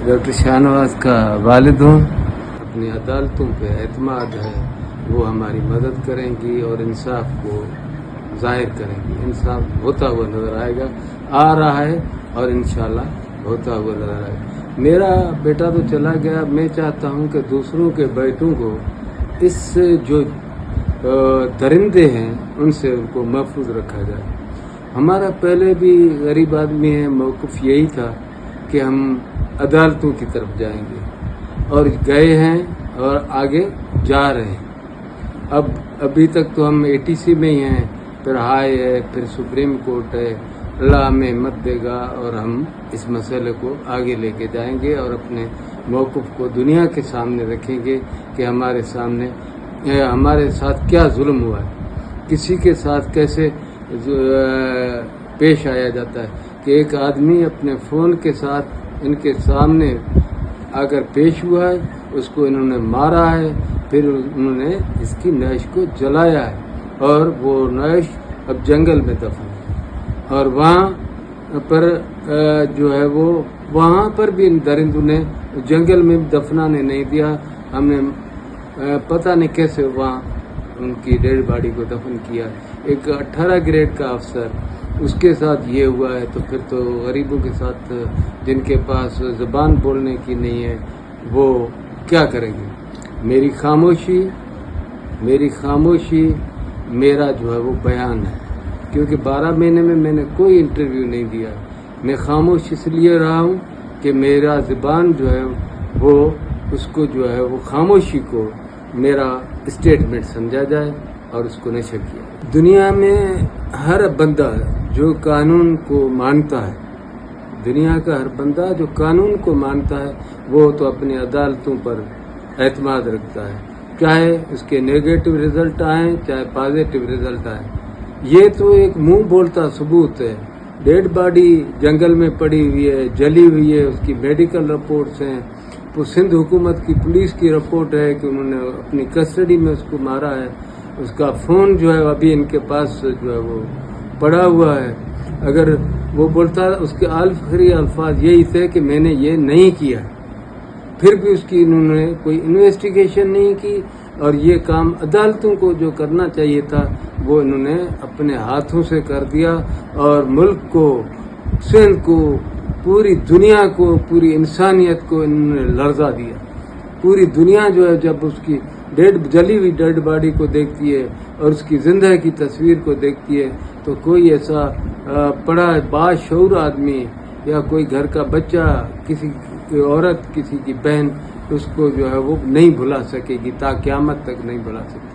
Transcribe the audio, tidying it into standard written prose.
Doctor Shahnawaz کا والد ہوں. اپنی عدالتوں پہ اعتماد ہے، وہ ہماری مدد کریں گی اور انصاف کو ظاہر کریں گی. انصاف ہوتا ہوا نظر آئے گا، آ رہا ہے اور انشاءاللہ ہوتا ہوا نظر آئے گا. میرا بیٹا تو چلا گیا، میں چاہتا ہوں کہ دوسروں کے بیٹوں کو اس جو درندے ہیں ان سے ان کو محفوظ رکھا جائے. ہمارا پہلے بھی غریب آدمی ہے، موقف یہی تھا کہ ہم عدالتوں کی طرف جائیں گے اور گئے ہیں اور آگے جا رہے ہیں. ابھی تک تو ہم ATC میں ہی ہیں، پھر ہائی ہے، پھر سپریم کورٹ ہے. اللہ ہمیں ہمت دے گا اور ہم اس مسئلے کو آگے لے کے جائیں گے اور اپنے موقف کو دنیا کے سامنے رکھیں گے کہ ہمارے ساتھ کیا ظلم ہوا ہے، کسی کے ساتھ کیسے پیش آیا جاتا ہے کہ ایک آدمی اپنے فون کے ساتھ ان کے سامنے اگر پیش ہوا ہے، اس کو انہوں نے مارا ہے، پھر انہوں نے اس کی نعش کو جلایا ہے اور وہ نعش اب جنگل میں دفن ہے. اور وہاں پر جو ہے وہ وہاں پر بھی ان درندوں نے جنگل میں دفنانے نہیں دیا. ہم نے پتہ نہیں کیسے وہاں ان کی ڈیڈ باڈی کو دفن کیا. ایک 18 گریڈ کا افسر، اس کے ساتھ یہ ہوا ہے تو پھر تو غریبوں کے ساتھ جن کے پاس زبان بولنے کی نہیں ہے وہ کیا کریں گے. میری خاموشی میرا جو ہے وہ بیان ہے، کیونکہ 12 مہینے میں نے کوئی انٹرویو نہیں دیا. میں خاموش اس لیے رہا ہوں کہ میرا زبان جو ہے وہ اس کو جو ہے وہ خاموشی کو میرا اسٹیٹمنٹ سمجھا جائے اور اس کو نشر کیا. دنیا میں ہر بندہ جو قانون کو مانتا ہے، دنیا کا ہر بندہ جو قانون کو مانتا ہے وہ تو اپنی عدالتوں پر اعتماد رکھتا ہے، چاہے اس کے نیگیٹو رزلٹ آئیں چاہے پازیٹو رزلٹ آئیں. یہ تو ایک منہ بولتا ثبوت ہے. ڈیڈ باڈی جنگل میں پڑی ہوئی ہے، جلی ہوئی ہے، اس کی میڈیکل رپورٹس ہیں. وہ سندھ حکومت کی پولیس کی رپورٹ ہے کہ انہوں نے اپنی کسٹڈی میں اس کو مارا ہے. اس کا فون جو ہے ابھی ان کے پاس جو ہے وہ پڑا ہوا ہے. اگر وہ بولتا، اس کے آخری الفاظ یہی تھے کہ میں نے یہ نہیں کیا، پھر بھی اس کی انہوں نے کوئی انویسٹیگیشن نہیں کی اور یہ کام عدالتوں کو جو کرنا چاہیے تھا وہ انہوں نے اپنے ہاتھوں سے کر دیا اور ملک کو، سندھ کو، پوری دنیا کو، پوری انسانیت کو انہوں نے لرزا دیا. پوری دنیا جو ہے جب اس کی جلی ہوئی ڈیڈ باڈی کو دیکھتی ہے اور اس کی زندہ کی تصویر کو دیکھتی ہے تو کوئی ایسا پڑھا باشعور آدمی یا کوئی گھر کا بچہ، کسی کی عورت، کسی کی بہن اس کو جو ہے وہ نہیں بھلا سکے گی، تا قیامت تک نہیں بھلا سکے.